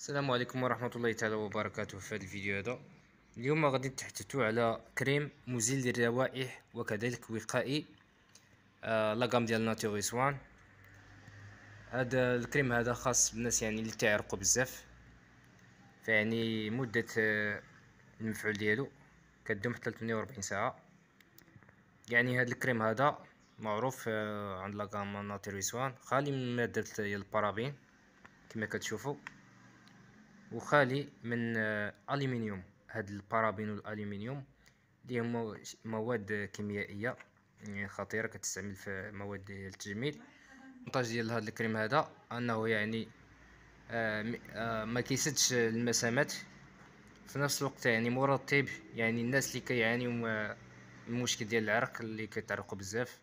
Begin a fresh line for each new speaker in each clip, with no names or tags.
السلام عليكم ورحمة الله تعالى وبركاته. في هذا الفيديو هذا اليوم غادي نتحدثوا على كريم مزيل للروائح وكذلك وقائي، لاغام ديال ناتوريس وان. هذا الكريم هذا خاص بالناس يعني اللي تعرقوا بزاف، فيعني مدة المفعول ديالو كدوم حتى 48 ساعة. يعني هذا الكريم هذا معروف عند لاغام ناتوريس وان، خالي من مادة ديال البارابين كما كتشوفوا، وخالي من الالومنيوم. هاد البارابين والالومنيوم اللي هما مواد كيميائيه يعني خطيره كتستعمل في مواد ديال التجميل. المونتاج ديال هاد الكريم هذا انه يعني ما كيسدش المسامات، في نفس الوقت يعني مرطب. يعني الناس اللي كيعانيوا من المشكل ديال العرق، اللي كيتعرقوا بزاف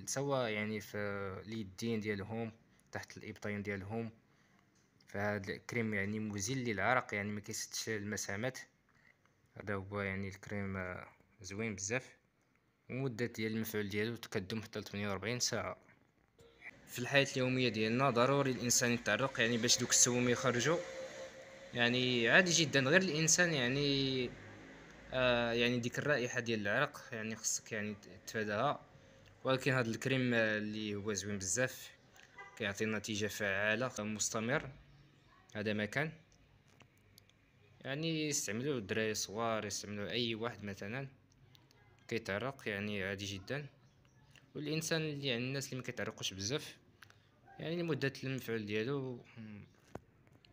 سواء يعني في اليدين ديالهم تحت الابطين ديالهم، فهاد الكريم يعني مزيل للعرق، يعني ما كيسدش المسامات. هذا هو يعني الكريم زوين بزاف، ومدة ديال المفعول ديالو كدوم حتى 48 ساعة. في الحياة اليومية ديالنا ضروري الانسان يتعرق يعني باش دوك السموم يخرجوا، يعني عادي جدا. غير الانسان يعني يعني ديك الرائحة ديال العرق يعني خصك يعني تفاداها. ولكن هذا الكريم اللي هو زوين بزاف كيعطي نتيجة فعالة مستمر. هذا ما كان يعني يستعملوه الدراري الصغار، يستعملوه اي واحد مثلا كيتعرق يعني عادي جدا. والانسان اللي يعني الناس اللي ما كيتعرقوش بزاف يعني مدة المفعول ديالو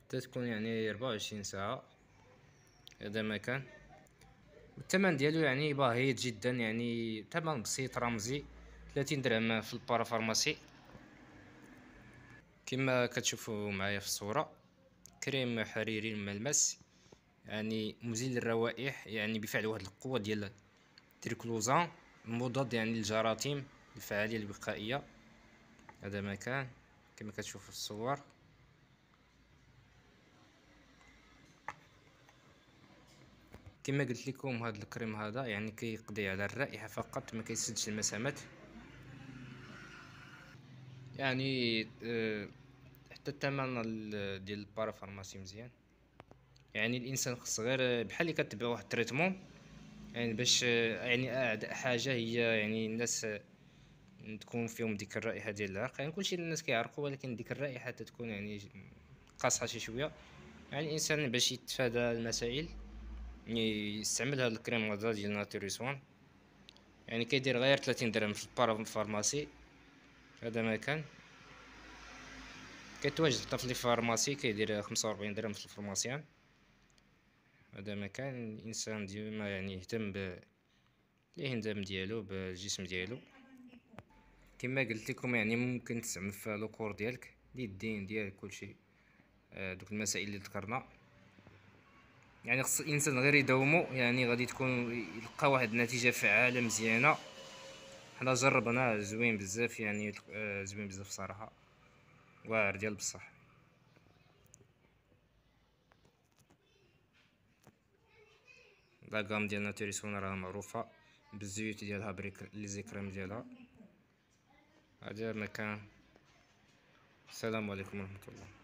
تتكون يعني 24 ساعة. هذا ما كان. والثمن ديالو يعني باهظ جدا، يعني ثمن بسيط رمزي 30 درهم في البارافارماسي كما كتشوفوا معايا في الصورة. كريم حريري الملمس، يعني مزيل الروائح، يعني بفعل واحد القوة ديال تريكلوزان مضاد يعني للجراثيم، الفعالية الوقائية. هذا ما كان كما كتشوفوا في الصور. كما قلت لكم هذا الكريم هذا يعني كيقضي على الرائحة فقط، ما كيسدش المسامات. يعني حتى الثمن ديال البارافارماسي مزيان. يعني الانسان خص غير بحال اللي كتبع واحد التريتمون، يعني باش يعني اعدى حاجه هي يعني الناس تكون فيهم ديك الرائحه ديال العرق. يعني كلشي الناس كيعرقوا، ولكن ديك الرائحه تتكون يعني قاصحه شي شويه. يعني الانسان باش يتفادى المسائل يستعمل هذا الكريم هذا ديال ناتوريس وان، يعني كيدير غير 30 درهم في البارافارماسي. هذا ما كان كيتواجد حتى في لي فارماسي كيدير 45 درهم في الفارماسيان. هذا ما كان. الانسان ديما يعني يهتم بالهندام ديالو بالجسم ديالو. كما قلت لكم يعني ممكن تستعمل في لوكور ديالك، اليدين ديالك، كلشي دوك المسائل اللي ذكرنا. يعني خص الانسان غير يداومو، يعني غادي تكون يلقى واحد النتيجه فعاله مزيانه. حنا جربناه زوين بزاف، يعني زوين بزاف صراحه، واعر ديال بصح. لاكام ديال ناتوريسون راه معروفه بالزيوت ديالها لي زيكريم ديالها. هذا مكان. السلام عليكم ورحمه الله.